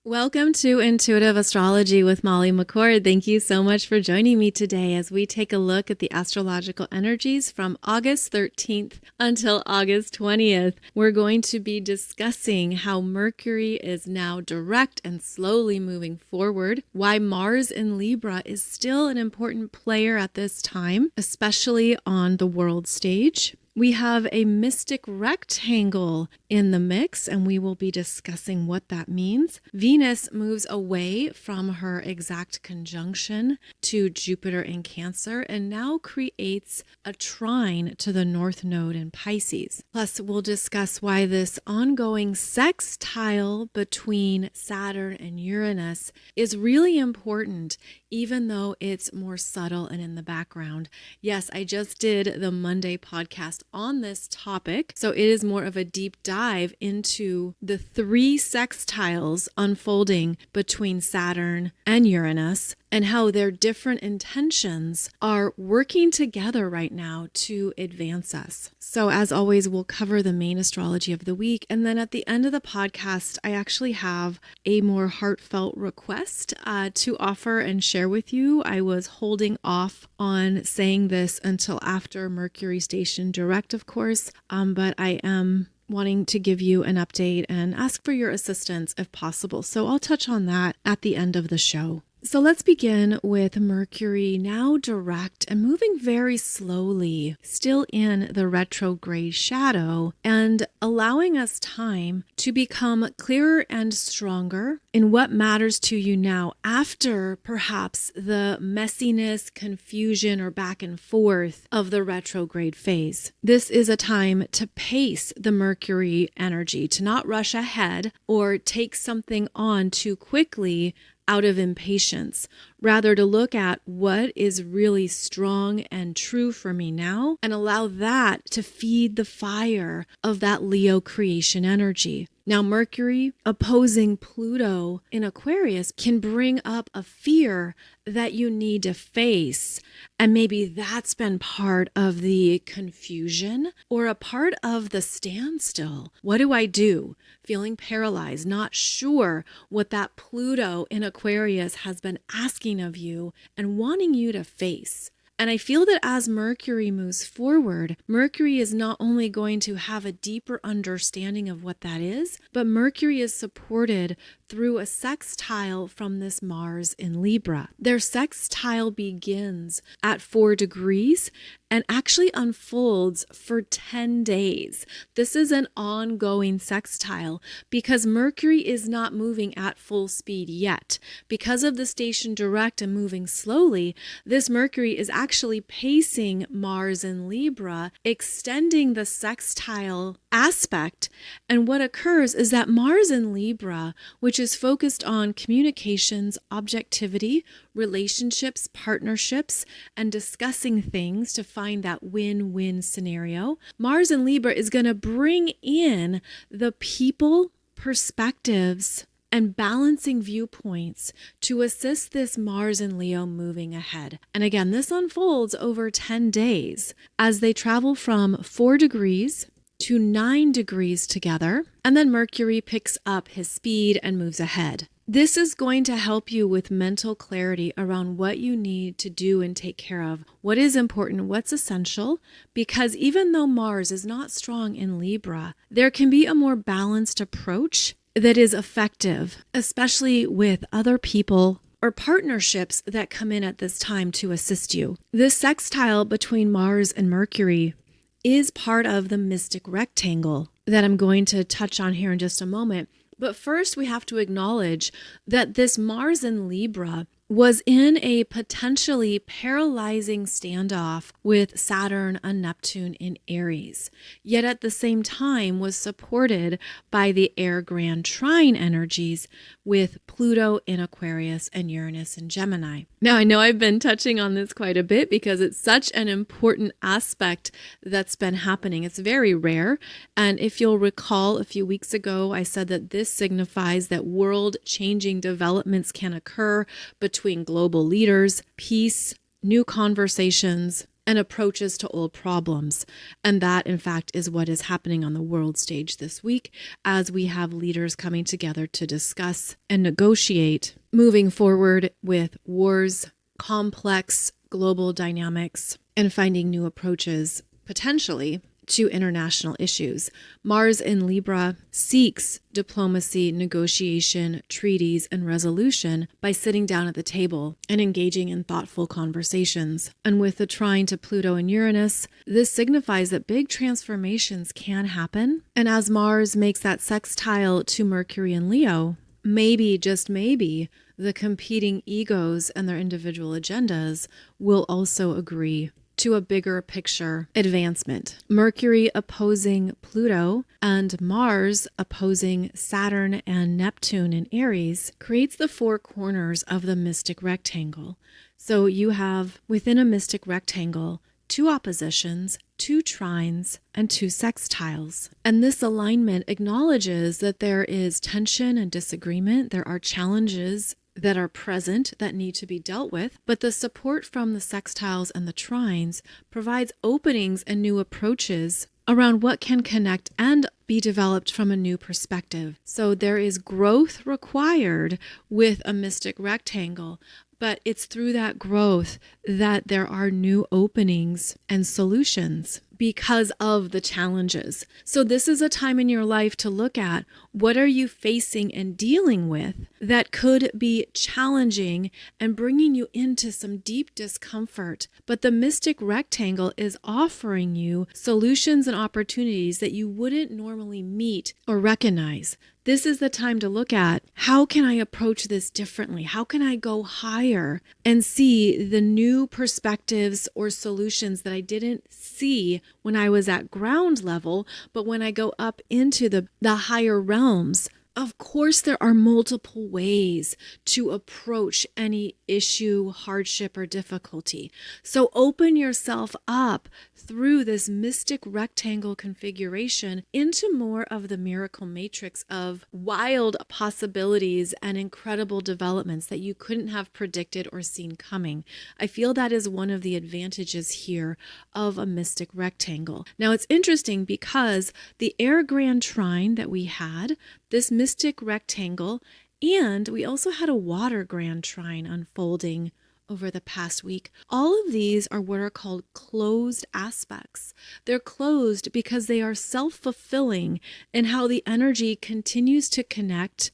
Welcome to Intuitive Astrology with Molly McCord. Thank you so much for joining me today as we take a look at the astrological energies from August 13th until August 20th. We're going to be discussing how Mercury is now direct and slowly moving forward, why Mars in Libra is still an important player at this time, especially on the world stage. We have a mystic rectangle in the mix, and we will be discussing what that means. Venus moves away from her exact conjunction to Jupiter in Cancer and now creates a trine to the North Node in Pisces. Plus, we'll discuss why this ongoing sextile between Saturn and Uranus is really important, even though it's more subtle and in the background. Yes, I just did the Monday podcast on this topic, so it is more of a deep dive into the three sextiles unfolding between Saturn and Uranus and how their different intentions are working together right now to advance us. So as always, we'll cover the main astrology of the week. And then at the end of the podcast, I actually have a more heartfelt request to offer and share with you. I was holding off on saying this until after Mercury station direct, of course, but I am wanting to give you an update and ask for your assistance if possible. So I'll touch on that at the end of the show. So let's begin with Mercury now direct and moving very slowly, still in the retrograde shadow, and allowing us time to become clearer and stronger in what matters to you now after perhaps the messiness, confusion, or back and forth of the retrograde phase. This is a time to pace the Mercury energy, to not rush ahead or take something on too quickly out of impatience, rather to look at what is really strong and true for me now and allow that to feed the fire of that Leo creation energy. Now, Mercury opposing Pluto in Aquarius can bring up a fear that you need to face. And maybe that's been part of the confusion or a part of the standstill. What do I do? Feeling paralyzed, not sure what that Pluto in Aquarius has been asking of you and wanting you to face. And I feel that as Mercury moves forward, Mercury is not only going to have a deeper understanding of what that is, but Mercury is supported through a sextile from this Mars in Libra. Their sextile begins at 4 degrees and actually unfolds for 10 days. This is an ongoing sextile because Mercury is not moving at full speed yet. Because of the station direct and moving slowly, this Mercury is actually pacing Mars in Libra, extending the sextile aspect. And what occurs is that Mars in Libra, which is focused on communications, objectivity, relationships, partnerships, and discussing things to find that win-win scenario, Mars in Libra is going to bring in the people, perspectives, and balancing viewpoints to assist this Mars in Leo moving ahead. And again, this unfolds over 10 days as they travel from 4 degrees to 9 degrees together, and then Mercury picks up his speed and moves ahead. This is going to help you with mental clarity around what you need to do and take care of, what is important, what's essential, because even though Mars is not strong in Libra, there can be a more balanced approach that is effective, especially with other people or partnerships that come in at this time to assist you. This sextile between Mars and Mercury is part of the mystic rectangle that I'm going to touch on here in just a moment. But first, we have to acknowledge that this Mars in Libra was in a potentially paralyzing standoff with Saturn and Neptune in Aries, yet at the same time was supported by the air grand trine energies with Pluto in Aquarius and Uranus in Gemini. Now, I know I've been touching on this quite a bit because it's such an important aspect that's been happening. It's very rare. And if you'll recall, a few weeks ago, I said that this signifies that world-changing developments can occur between global leaders, peace, new conversations, and approaches to old problems. And that, in fact, is what is happening on the world stage this week as we have leaders coming together to discuss and negotiate moving forward with wars, complex global dynamics, and finding new approaches potentially to international issues. Mars in Libra seeks diplomacy, negotiation, treaties, and resolution by sitting down at the table and engaging in thoughtful conversations. And with the trine to Pluto and Uranus, this signifies that big transformations can happen. And as Mars makes that sextile to Mercury and Leo, maybe, just maybe, the competing egos and their individual agendas will also agree to a bigger picture advancement. Mercury opposing Pluto and Mars opposing Saturn and Neptune in Aries creates the four corners of the mystic rectangle. So you have within a mystic rectangle two oppositions, two trines, and two sextiles. And this alignment acknowledges that there is tension and disagreement. There are challenges that are present that need to be dealt with, but the support from the sextiles and the trines provides openings and new approaches around what can connect and be developed from a new perspective. So there is growth required with a mystic rectangle, but it's through that growth that there are new openings and solutions because of the challenges. So this is a time in your life to look at what are you facing and dealing with that could be challenging and bringing you into some deep discomfort. But the mystic rectangle is offering you solutions and opportunities that you wouldn't normally meet or recognize. This is the time to look at how can I approach this differently? How can I go higher and see the new perspectives or solutions that I didn't see when I was at ground level, but when I go up into the higher realms? Of course, there are multiple ways to approach any issue, hardship, or difficulty. So open yourself up through this mystic rectangle configuration into more of the miracle matrix of wild possibilities and incredible developments that you couldn't have predicted or seen coming. I feel that is one of the advantages here of a mystic rectangle. Now, it's interesting because the air grand trine that we had, this mystic rectangle, and we also had a water grand trine unfolding over the past week. All of these are what are called closed aspects. They're closed because they are self-fulfilling in how the energy continues to connect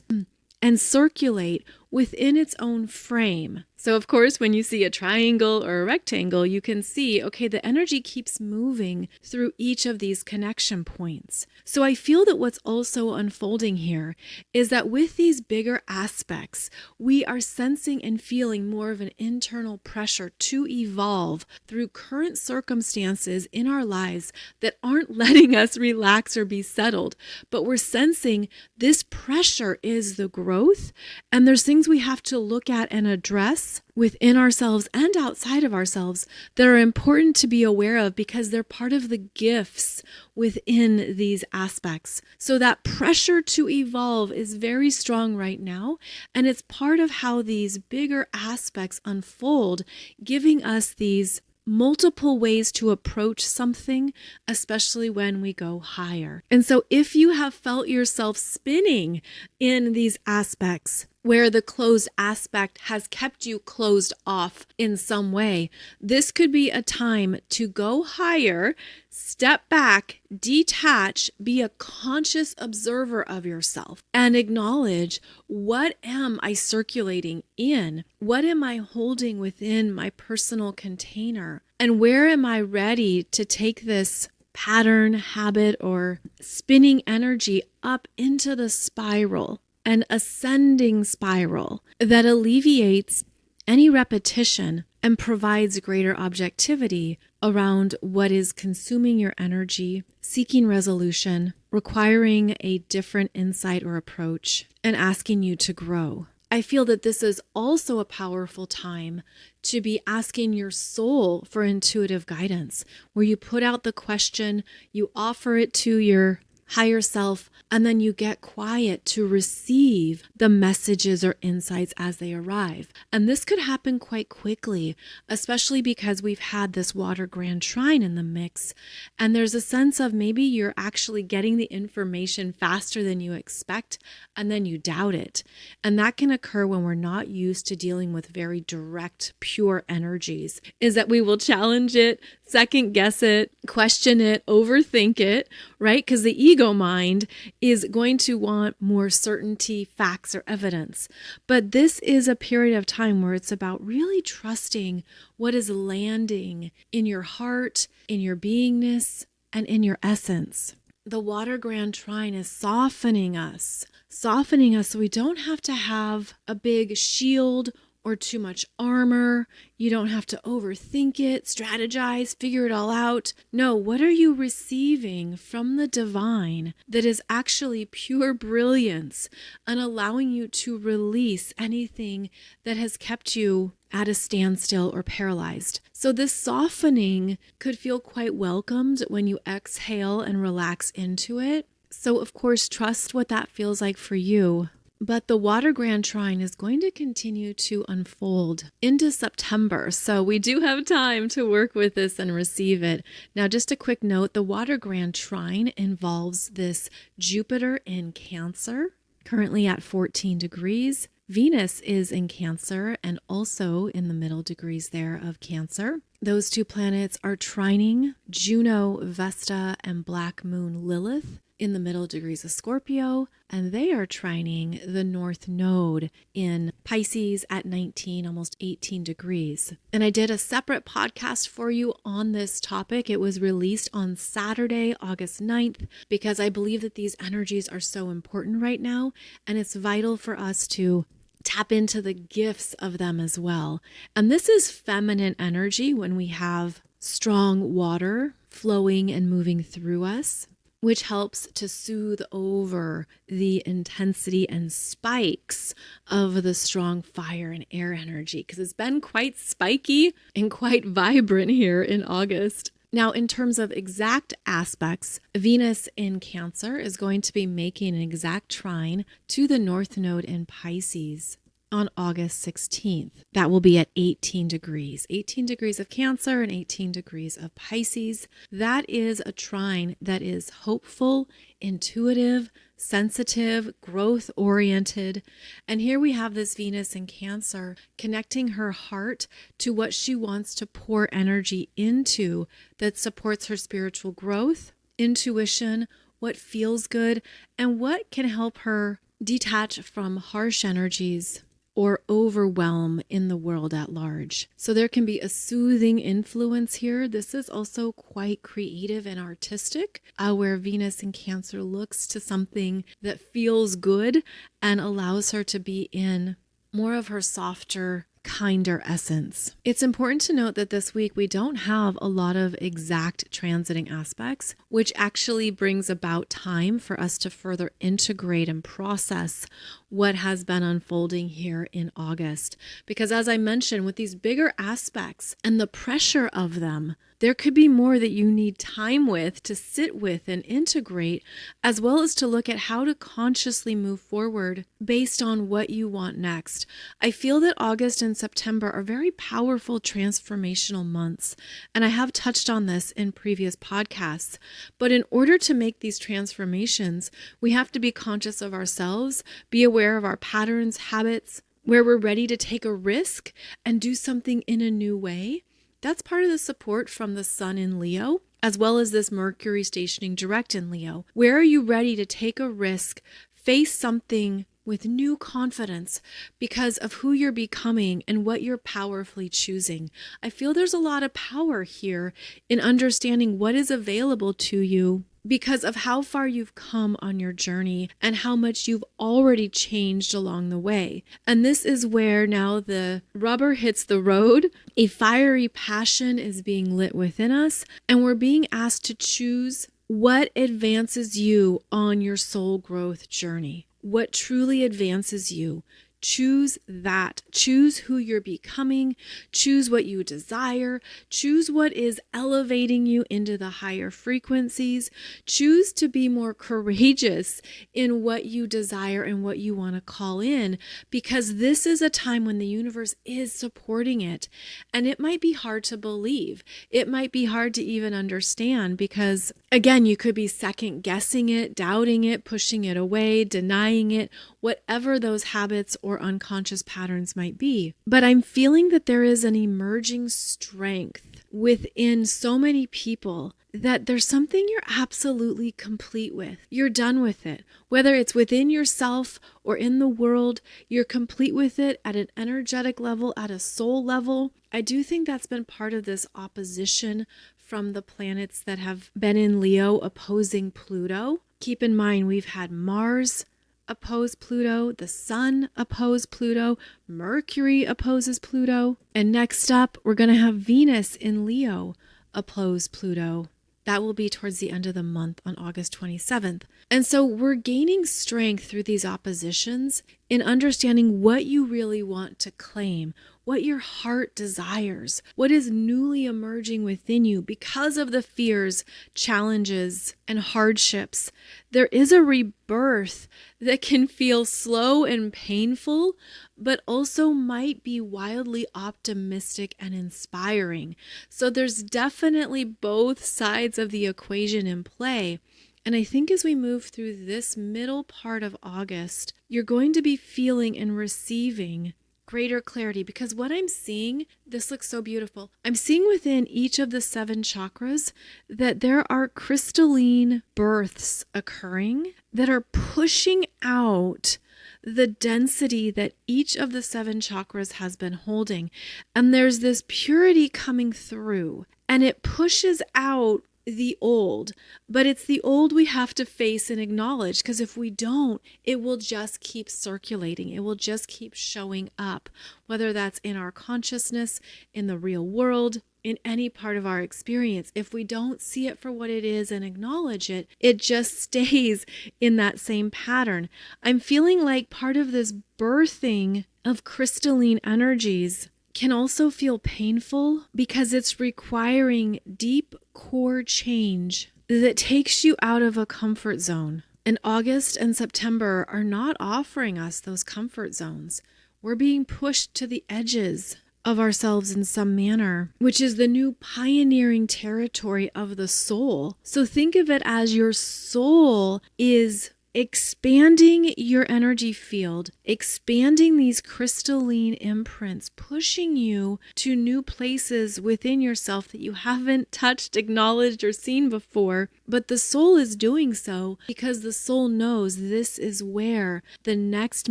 and circulate within its own frame. So of course, when you see a triangle or a rectangle, you can see, okay, the energy keeps moving through each of these connection points. So I feel that what's also unfolding here is that with these bigger aspects, we are sensing and feeling more of an internal pressure to evolve through current circumstances in our lives that aren't letting us relax or be settled. But we're sensing this pressure is the growth, and there's things we have to look at and address within ourselves and outside of ourselves that are important to be aware of because they're part of the gifts within these aspects. So that pressure to evolve is very strong right now, and it's part of how these bigger aspects unfold, giving us these multiple ways to approach something, especially when we go higher. And so if you have felt yourself spinning in these aspects, where the closed aspect has kept you closed off in some way, this could be a time to go higher, step back, detach, be a conscious observer of yourself, and acknowledge, what am I circulating in? What am I holding within my personal container? And where am I ready to take this pattern, habit, or spinning energy up into the spiral? An ascending spiral that alleviates any repetition and provides greater objectivity around what is consuming your energy, seeking resolution, requiring a different insight or approach, and asking you to grow. I feel that this is also a powerful time to be asking your soul for intuitive guidance, where you put out the question, you offer it to your higher self, and then you get quiet to receive the messages or insights as they arrive. And this could happen quite quickly, especially because we've had this water grand trine in the mix. And there's a sense of maybe you're actually getting the information faster than you expect, and then you doubt it. And that can occur when we're not used to dealing with very direct, pure energies, is that we will challenge it, second guess it, question it, overthink it, right? Because the ego mind is going to want more certainty, facts, or evidence. But this is a period of time where it's about really trusting what is landing in your heart, in your beingness, and in your essence. The water grand trine is softening us so we don't have to have a big shield or too much armor. You don't have to overthink it, strategize, figure it all out. No, what are you receiving from the divine that is actually pure brilliance and allowing you to release anything that has kept you at a standstill or paralyzed? So this softening could feel quite welcomed when you exhale and relax into it. So of course, trust what that feels like for you. But the water grand trine is going to continue to unfold into September. So we do have time to work with this and receive it. Now, just a quick note, the water grand trine involves this Jupiter in Cancer, currently at 14 degrees. Venus is in Cancer and also in the middle degrees there of Cancer. Those two planets are trining Juno, Vesta, and Black Moon Lilith in the middle degrees of Scorpio, and they are trining the North Node in Pisces at 19, almost 18 degrees. And I did a separate podcast for you on this topic. It was released on Saturday, August 9th, because I believe that these energies are so important right now, and it's vital for us to tap into the gifts of them as well. And this is feminine energy when we have strong water flowing and moving through us, which helps to soothe over the intensity and spikes of the strong fire and air energy, because it's been quite spiky and quite vibrant here in August. Now, in terms of exact aspects, Venus in Cancer is going to be making an exact trine to the North Node in Pisces on August 16th. That will be at 18 degrees of Cancer and 18 degrees of Pisces. That is a trine that is hopeful, intuitive, sensitive, growth-oriented. And here we have this Venus in Cancer connecting her heart to what she wants to pour energy into that supports her spiritual growth, intuition, what feels good, and what can help her detach from harsh energies or overwhelm in the world at large. So there can be a soothing influence here. This is also quite creative and artistic, where Venus in Cancer looks to something that feels good and allows her to be in more of her softer, kinder essence. It's important to note that this week we don't have a lot of exact transiting aspects, which actually brings about time for us to further integrate and process what has been unfolding here in August. Because as I mentioned, with these bigger aspects and the pressure of them, there could be more that you need time with to sit with and integrate, as well as to look at how to consciously move forward based on what you want next. I feel that August and September are very powerful transformational months, and I have touched on this in previous podcasts. But in order to make these transformations, we have to be conscious of ourselves, be aware of our patterns, habits, where we're ready to take a risk and do something in a new way. That's part of the support from the Sun in Leo, as well as this Mercury stationing direct in Leo. Where are you ready to take a risk, face something with new confidence because of who you're becoming and what you're powerfully choosing? I feel there's a lot of power here in understanding what is available to you because of how far you've come on your journey and how much you've already changed along the way. And this is where now the rubber hits the road. A fiery passion is being lit within us, and we're being asked to choose what advances you on your soul growth journey. What truly advances you Choose that. Choose who you're becoming. Choose what you desire. Choose what is elevating you into the higher frequencies. Choose to be more courageous in what you desire and what you want to call in, because this is a time when the universe is supporting it. And it might be hard to believe. It might be hard to even understand because, again, you could be second guessing it, doubting it, pushing it away, denying it, whatever those habits or unconscious patterns might be. But I'm feeling that there is an emerging strength within so many people that there's something you're absolutely complete with. You're done with it. Whether it's within yourself or in the world, you're complete with it at an energetic level, at a soul level. I do think that's been part of this opposition from the planets that have been in Leo opposing Pluto. Keep in mind, we've had Mars oppose Pluto, the Sun oppose Pluto, Mercury opposes Pluto, and next up, we're going to have Venus in Leo oppose Pluto. That will be towards the end of the month on August 27th. And so we're gaining strength through these oppositions in understanding what you really want to claim, what your heart desires, what is newly emerging within you because of the fears, challenges, and hardships. There is a rebirth that can feel slow and painful, but also might be wildly optimistic and inspiring. So there's definitely both sides of the equation in play. And I think as we move through this middle part of August, you're going to be feeling and receiving greater clarity, because what I'm seeing, this looks so beautiful. I'm seeing within each of the 7 chakras that there are crystalline births occurring that are pushing out the density that each of the 7 chakras has been holding. And there's this purity coming through, and it pushes out the old, but it's the old we have to face and acknowledge, because if we don't, it will just keep circulating. It will just keep showing up, whether that's in our consciousness, in the real world, in any part of our experience. If we don't see it for what it is and acknowledge it, it just stays in that same pattern. I'm feeling like part of this birthing of crystalline energies can also feel painful because it's requiring deep core change that takes you out of a comfort zone. And August and September are not offering us those comfort zones. We're being pushed to the edges of ourselves in some manner, which is the new pioneering territory of the soul. So think of it as your soul is expanding your energy field, expanding these crystalline imprints, pushing you to new places within yourself that you haven't touched, acknowledged, or seen before. But the soul is doing so because the soul knows this is where the next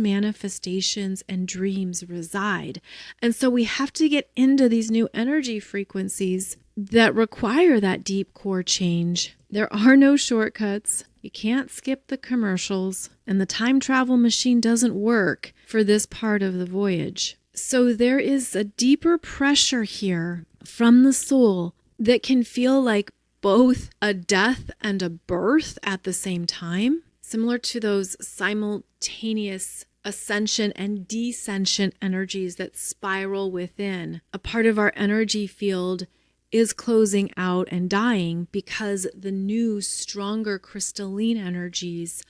manifestations and dreams reside. And so we have to get into these new energy frequencies that require that deep core change. There are no shortcuts. You can't skip the commercials, and the time travel machine doesn't work for this part of the voyage. So there is a deeper pressure here from the soul that can feel like both a death and a birth at the same time, similar to those simultaneous ascension and descension energies that spiral within. A part of our energy field is closing out and dying because the new, stronger crystalline energies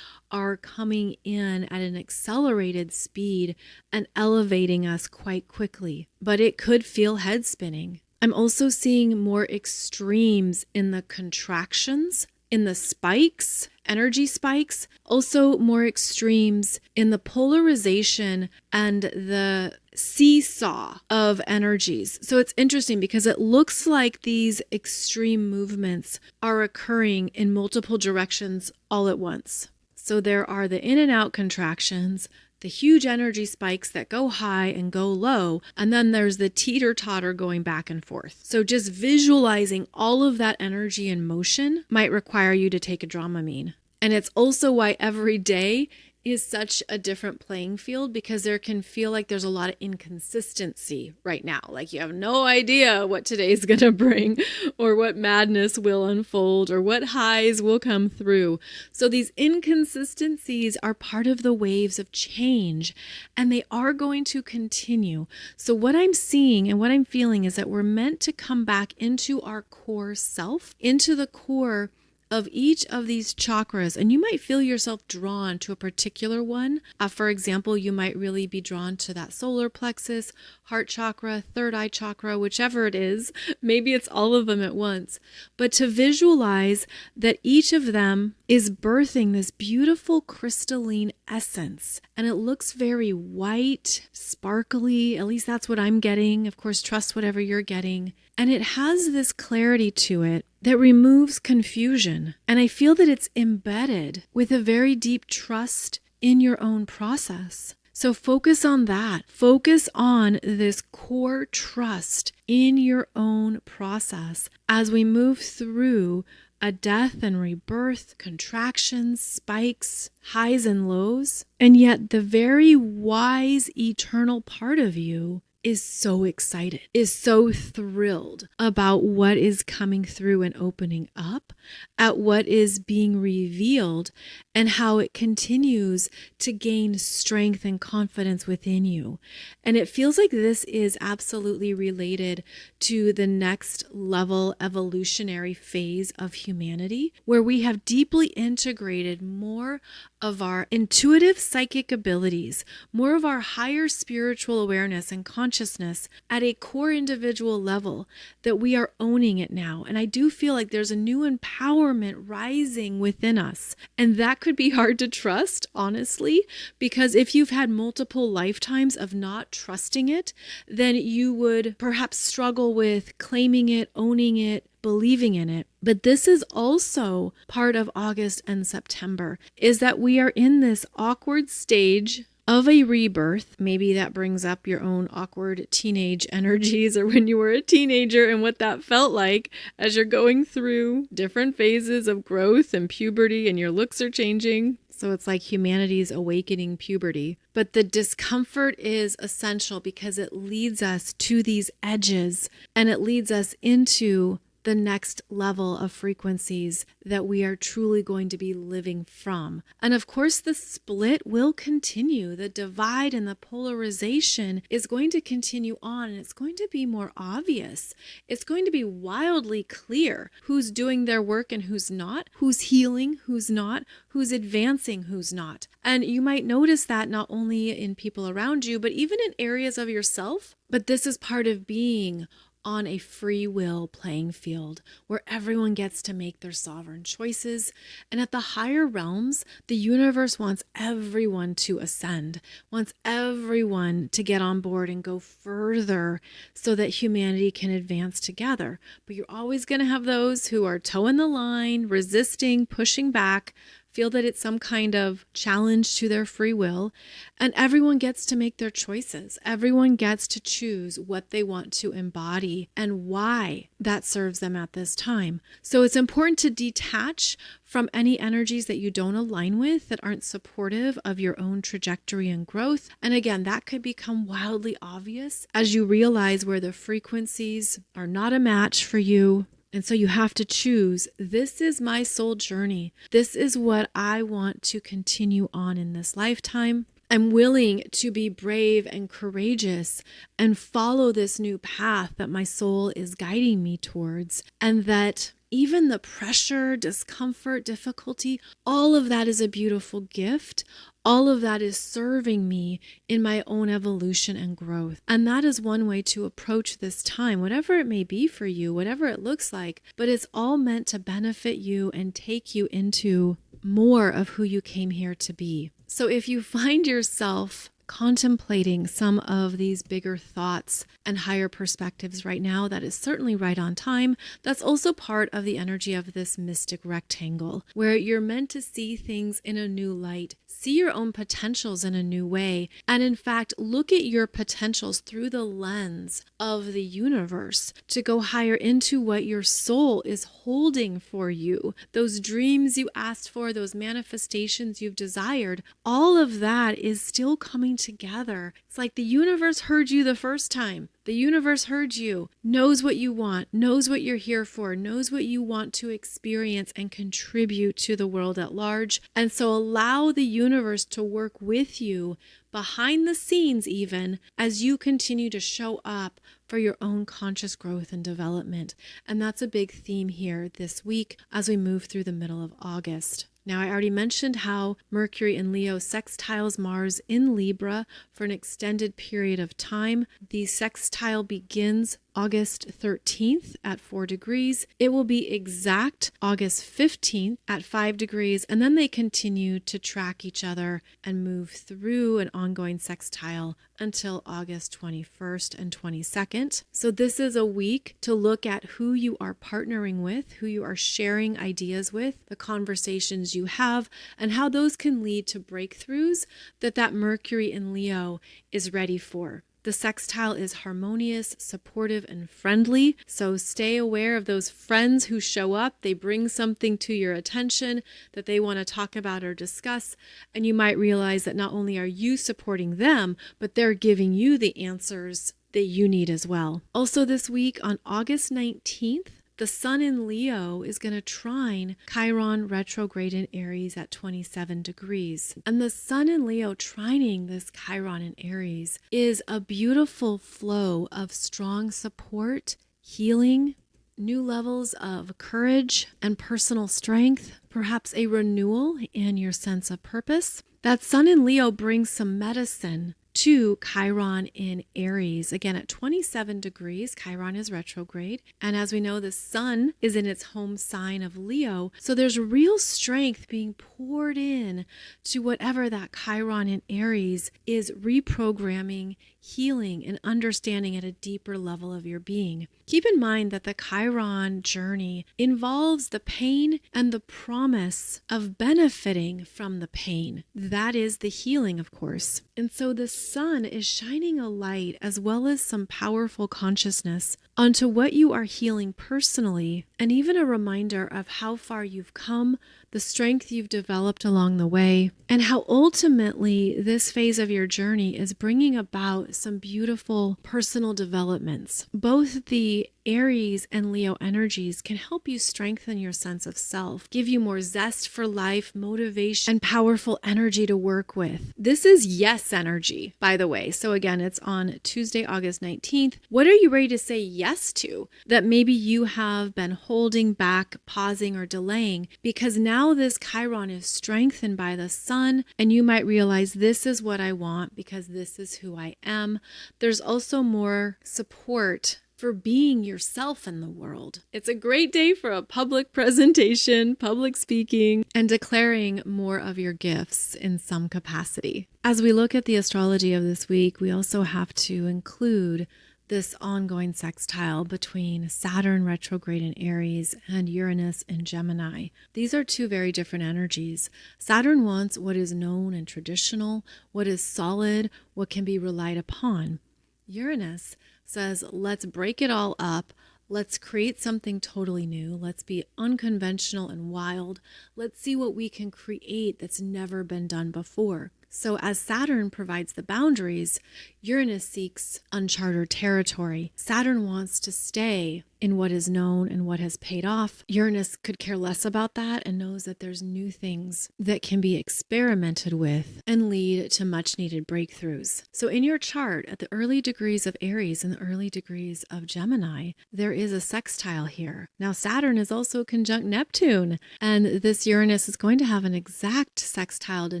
are coming in at an accelerated speed and elevating us quite quickly. But it could feel head spinning. I'm also seeing more extremes in the contractions, in the spikes, energy spikes, also more extremes in the polarization and the seesaw of energies. So it's interesting because it looks like these extreme movements are occurring in multiple directions all at once. So there are the in and out contractions, the huge energy spikes that go high and go low, and then there's the teeter-totter going back and forth. So just visualizing all of that energy in motion might require you to take a Dramamine. And it's also why every day is such a different playing field because there can feel like there's a lot of inconsistency right now. Like you have no idea what today's going to bring or what madness will unfold or what highs will come through. So these inconsistencies are part of the waves of change, and they are going to continue. So what I'm seeing and what I'm feeling is that we're meant to come back into our core self, into the core of each of these chakras, and you might feel yourself drawn to a particular one. For example, you might really be drawn to that solar plexus, heart chakra, third eye chakra, whichever it is. Maybe it's all of them at once. But to visualize that each of them is birthing this beautiful crystalline essence, and it looks very white, sparkly. At least that's what I'm getting. Of course, trust whatever you're getting. And it has this clarity to it that removes confusion. And I feel that it's embedded with a very deep trust in your own process. So focus on that. Focus on this core trust in your own process as we move through a death and rebirth, contractions, spikes, highs and lows. And yet the very wise, eternal part of you is so excited, is so thrilled about what is coming through and opening up, at what is being revealed, and how it continues to gain strength and confidence within you. And it feels like this is absolutely related to the next level evolutionary phase of humanity, where we have deeply integrated more of our intuitive psychic abilities, more of our higher spiritual awareness and consciousness at a core individual level, that we are owning it now. And I do feel like there's a new empowerment rising within us. And that could be hard to trust, honestly, because if you've had multiple lifetimes of not trusting it, then you would perhaps struggle with claiming it, owning it, believing in it. But this is also part of August and September, is that we are in this awkward stage of a rebirth. Maybe that brings up your own awkward teenage energies, or when you were a teenager and what that felt like as you're going through different phases of growth and puberty and your looks are changing. So it's like humanity's awakening puberty. But the discomfort is essential because it leads us to these edges, and it leads us into the next level of frequencies that we are truly going to be living from. And of course, the split will continue. The divide and the polarization is going to continue on, and it's going to be more obvious. It's going to be wildly clear who's doing their work and who's not, who's healing, who's not, who's advancing, who's not. And you might notice that not only in people around you, but even in areas of yourself. But this is part of being on a free will playing field where everyone gets to make their sovereign choices. And at the higher realms, the universe wants everyone to ascend, wants everyone to get on board and go further so that humanity can advance together. But you're always going to have those who are toeing the line, resisting, pushing back, feel that it's some kind of challenge to their free will, and everyone gets to make their choices. Everyone gets to choose what they want to embody and why that serves them at this time. So it's important to detach from any energies that you don't align with, that aren't supportive of your own trajectory and growth. And again, that could become wildly obvious as you realize where the frequencies are not a match for you. And so you have to choose, this is my soul journey. This is what I want to continue on in this lifetime. I'm willing to be brave and courageous and follow this new path that my soul is guiding me towards. And that even the pressure, discomfort, difficulty, all of that is a beautiful gift. All of that is serving me in my own evolution and growth. And that is one way to approach this time, whatever it may be for you, whatever it looks like. But it's all meant to benefit you and take you into more of who you came here to be. So if you find yourself contemplating some of these bigger thoughts and higher perspectives right now, that is certainly right on time. That's also part of the energy of this mystic rectangle, where you're meant to see things in a new light, see your own potentials in a new way, and in fact, look at your potentials through the lens of the universe to go higher into what your soul is holding for you. Those dreams you asked for, those manifestations you've desired, all of that is still coming together. It's like the universe heard you the first time. The universe heard you, knows what you want, knows what you're here for, knows what you want to experience and contribute to the world at large. And so allow the universe to work with you behind the scenes, even as you continue to show up for your own conscious growth and development. And that's a big theme here this week as we move through the middle of August. Now, I already mentioned how Mercury in Leo sextiles Mars in Libra for an extended period of time. The sextile begins August 13th at 4 degrees. It will be exact August 15th at 5 degrees, and then they continue to track each other and move through an ongoing sextile until August 21st and 22nd. So this is a week to look at who you are partnering with, who you are sharing ideas with, the conversations you have, and how those can lead to breakthroughs that Mercury in Leo is ready for. The sextile is harmonious, supportive, and friendly. So stay aware of those friends who show up. They bring something to your attention that they want to talk about or discuss. And you might realize that not only are you supporting them, but they're giving you the answers that you need as well. Also this week on August 19th, the sun in Leo is going to trine Chiron retrograde in Aries at 27 degrees. And the sun in Leo trining this Chiron in Aries is a beautiful flow of strong support, healing, new levels of courage and personal strength, perhaps a renewal in your sense of purpose. That sun in Leo brings some medicine to Chiron in Aries. Again, at 27 degrees, Chiron is retrograde. And as we know, the sun is in its home sign of Leo. So there's real strength being poured in to whatever that Chiron in Aries is reprogramming, healing, and understanding at a deeper level of your being. Keep in mind that the Chiron journey involves the pain and the promise of benefiting from the pain. That is the healing, of course. And so the sun is shining a light as well as some powerful consciousness onto what you are healing personally, and even a reminder of how far you've come, the strength you've developed along the way, and how ultimately this phase of your journey is bringing about some beautiful personal developments. Both the Aries and Leo energies can help you strengthen your sense of self, give you more zest for life, motivation, and powerful energy to work with. This is yes energy, by the way. So again, it's on Tuesday, August 19th. What are you ready to say yes to that maybe you have been holding back, pausing, or delaying? Because now this Chiron is strengthened by the sun, and you might realize this is what I want because this is who I am. There's also more support for being yourself in the world. It's a great day for a public presentation, public speaking, and declaring more of your gifts in some capacity. As we look at the astrology of this week, we also have to include this ongoing sextile between Saturn retrograde in Aries and Uranus in Gemini. These are two very different energies. Saturn wants what is known and traditional, what is solid, what can be relied upon. Uranus says, let's break it all up. Let's create something totally new. Let's be unconventional and wild. Let's see what we can create that's never been done before. So as Saturn provides the boundaries, Uranus seeks uncharted territory. Saturn wants to stay in what is known and what has paid off. Uranus could care less about that and knows that there's new things that can be experimented with and lead to much needed breakthroughs. So in your chart, at the early degrees of Aries and the early degrees of Gemini, there is a sextile here. Now Saturn is also conjunct Neptune, and this Uranus is going to have an exact sextile to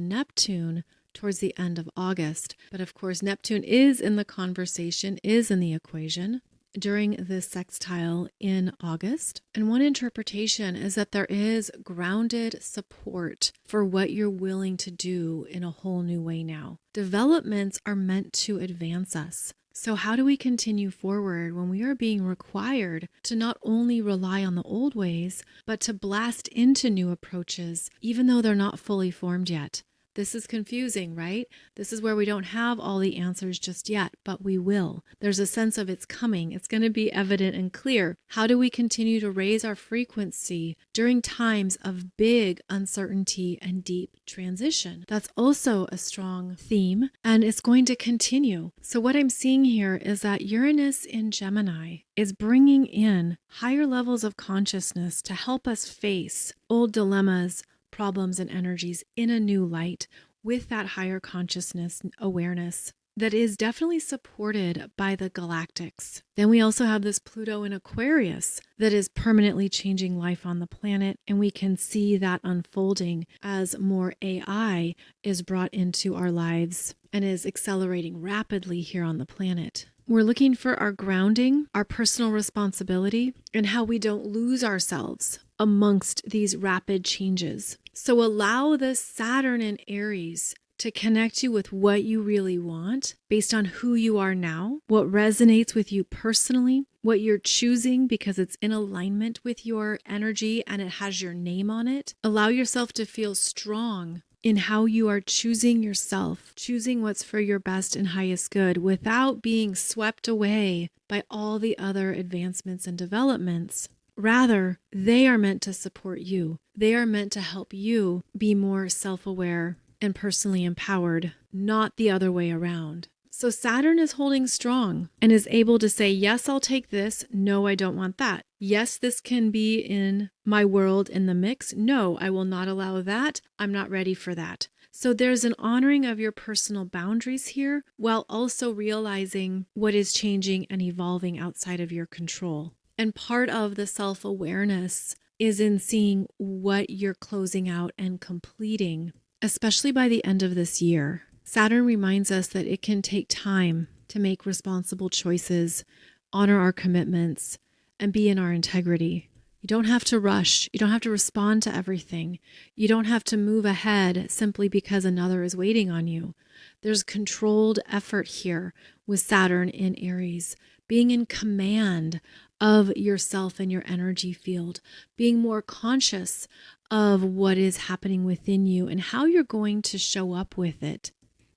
Neptune towards the end of August. But of course, Neptune is in the conversation, is in the equation during this sextile in August. And one interpretation is that there is grounded support for what you're willing to do in a whole new way now. Developments are meant to advance us. So how do we continue forward when we are being required to not only rely on the old ways, but to blast into new approaches, even though they're not fully formed yet? This is confusing, right? This is where we don't have all the answers just yet, but we will. There's a sense of it's coming. It's going to be evident and clear. How do we continue to raise our frequency during times of big uncertainty and deep transition? That's also a strong theme, and it's going to continue. So what I'm seeing here is that Uranus in Gemini is bringing in higher levels of consciousness to help us face old dilemmas, problems, and energies in a new light with that higher consciousness awareness that is definitely supported by the galactics. Then we also have this Pluto in Aquarius that is permanently changing life on the planet, and we can see that unfolding as more AI is brought into our lives and is accelerating rapidly here on the planet. We're looking for our grounding, our personal responsibility, and how we don't lose ourselves amongst these rapid changes. So allow this Saturn in Aries to connect you with what you really want based on who you are now, what resonates with you personally, what you're choosing because it's in alignment with your energy and it has your name on it. Allow yourself to feel strong in how you are choosing yourself, choosing what's for your best and highest good without being swept away by all the other advancements and developments. Rather, they are meant to support you. They are meant to help you be more self-aware and personally empowered, not the other way around. So Saturn is holding strong and is able to say, yes, I'll take this. No, I don't want that. Yes, this can be in my world in the mix. No, I will not allow that. I'm not ready for that. So there's an honoring of your personal boundaries here while also realizing what is changing and evolving outside of your control. And part of the self-awareness is in seeing what you're closing out and completing, especially by the end of this year. Saturn reminds us that it can take time to make responsible choices, honor our commitments, and be in our integrity. You don't have to rush. You don't have to respond to everything. You don't have to move ahead simply because another is waiting on you. There's controlled effort here with Saturn in Aries, being in command of yourself and your energy field, being more conscious of what is happening within you and how you're going to show up with it.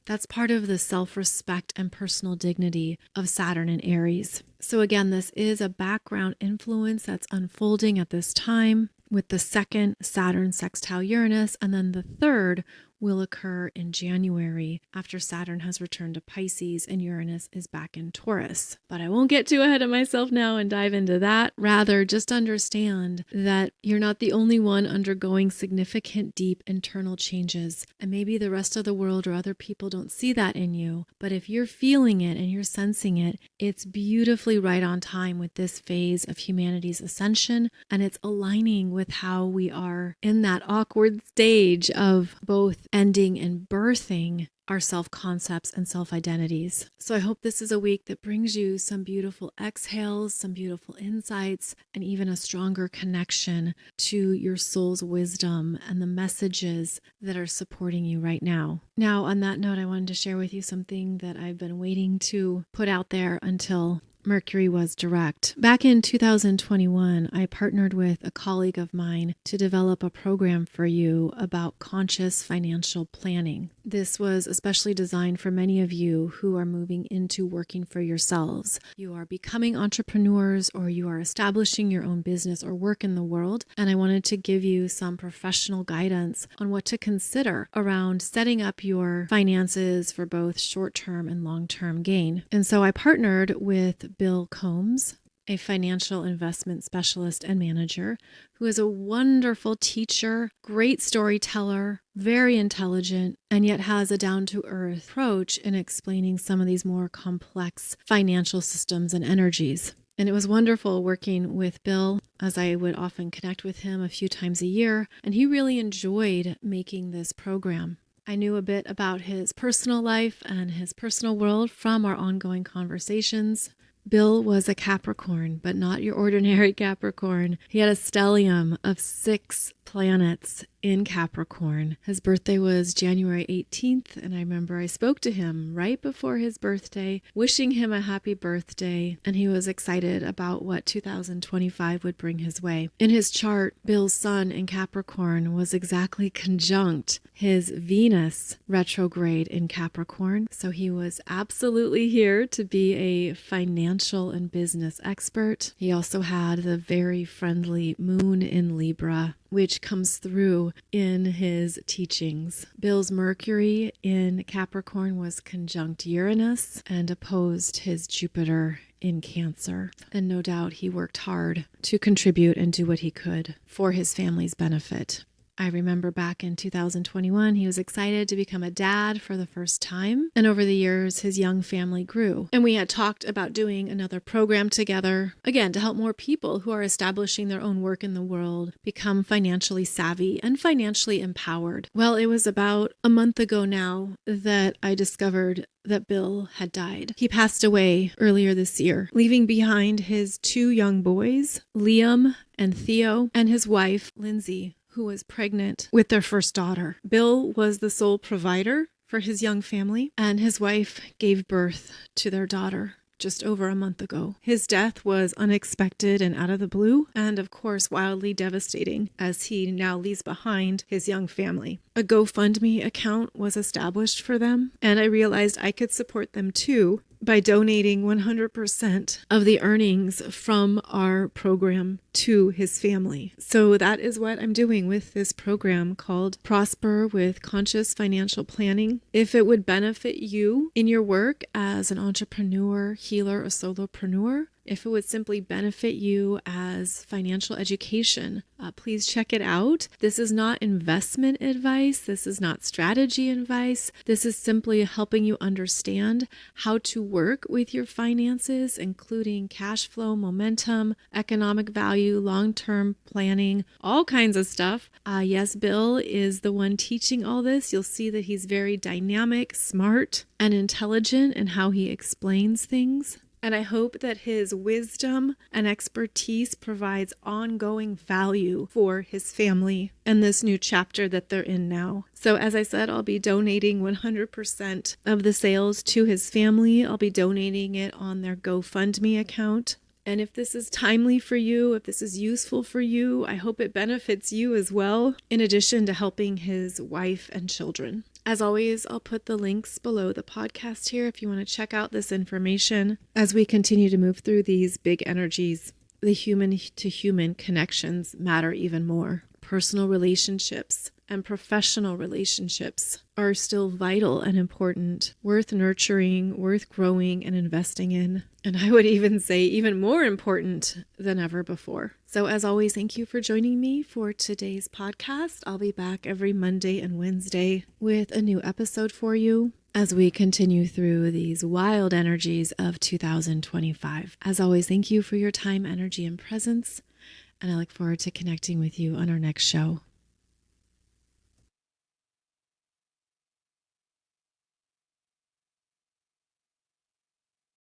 That's part of the self-respect and personal dignity of Saturn in Aries. So again, this is a background influence that's unfolding at this time with the second Saturn sextile Uranus, and then the third will occur in January after Saturn has returned to Pisces and Uranus is back in Taurus. But I won't get too ahead of myself now and dive into that. Rather, just understand that you're not the only one undergoing significant, deep internal changes. And maybe the rest of the world or other people don't see that in you. But if you're feeling it and you're sensing it, it's beautifully right on time with this phase of humanity's ascension. And it's aligning with how we are in that awkward stage of both ending and birthing our self-concepts and self-identities. So I hope this is a week that brings you some beautiful exhales, some beautiful insights, and even a stronger connection to your soul's wisdom and the messages that are supporting you right now. Now, on that note, I wanted to share with you something that I've been waiting to put out there until Mercury was direct. Back in 2021, I partnered with a colleague of mine to develop a program for you about conscious financial planning. This was especially designed for many of you who are moving into working for yourselves. You are becoming entrepreneurs or you are establishing your own business or work in the world. And I wanted to give you some professional guidance on what to consider around setting up your finances for both short-term and long-term gain. And so I partnered with Bill Combs, a financial investment specialist and manager who is a wonderful teacher, great storyteller, very intelligent, and yet has a down-to-earth approach in explaining some of these more complex financial systems and energies. And it was wonderful working with Bill, as I would often connect with him a few times a year, and he really enjoyed making this program. I knew a bit about his personal life and his personal world from our ongoing conversations. Bill was a Capricorn, but not your ordinary Capricorn. He had a stellium of 6 planets in Capricorn. His birthday was January 18th, and I remember I spoke to him right before his birthday, wishing him a happy birthday, and he was excited about what 2025 would bring his way. In his chart, Bill's sun in Capricorn was exactly conjunct his Venus retrograde in Capricorn, so he was absolutely here to be a financial and business expert. He also had the very friendly moon in Libra, which comes through in his teachings. Bill's Mercury in Capricorn was conjunct Uranus and opposed his Jupiter in Cancer. And no doubt he worked hard to contribute and do what he could for his family's benefit. I remember back in 2021, he was excited to become a dad for the first time. And over the years, his young family grew. And we had talked about doing another program together, again, to help more people who are establishing their own work in the world become financially savvy and financially empowered. Well, it was about a month ago now that I discovered that Bill had died. He passed away earlier this year, leaving behind his 2 young boys, Liam and Theo, and his wife, Lindsay, who was pregnant with their first daughter. Bill was the sole provider for his young family, and his wife gave birth to their daughter just over a month ago. His death was unexpected and out of the blue, and of course wildly devastating as he now leaves behind his young family. A GoFundMe account was established for them, and I realized I could support them too by donating 100% of the earnings from our program to his family. So that is what I'm doing with this program called Prosper with Conscious Financial Planning. If it would benefit you in your work as an entrepreneur, healer, or solopreneur, if it would simply benefit you as financial education, please check it out. This is not investment advice. This is not strategy advice. This is simply helping you understand how to work with your finances, including cash flow, momentum, economic value, long-term planning, all kinds of stuff. Yes, Bill is the one teaching all this. You'll see that he's very dynamic, smart, and intelligent in how he explains things. And I hope that his wisdom and expertise provides ongoing value for his family and this new chapter that they're in now. So as I said, I'll be donating 100% of the sales to his family. I'll be donating it on their GoFundMe account. And if this is timely for you, if this is useful for you, I hope it benefits you as well, in addition to helping his wife and children. As always, I'll put the links below the podcast here if you want to check out this information as we continue to move through these big energies. The human-to-human connections matter even more. Personal relationships and professional relationships are still vital and important, worth nurturing, worth growing and investing in. And I would even say even more important than ever before. So as always, thank you for joining me for today's podcast. I'll be back every Monday and Wednesday with a new episode for you as we continue through these wild energies of 2025. As always, thank you for your time, energy, and presence. And I look forward to connecting with you on our next show.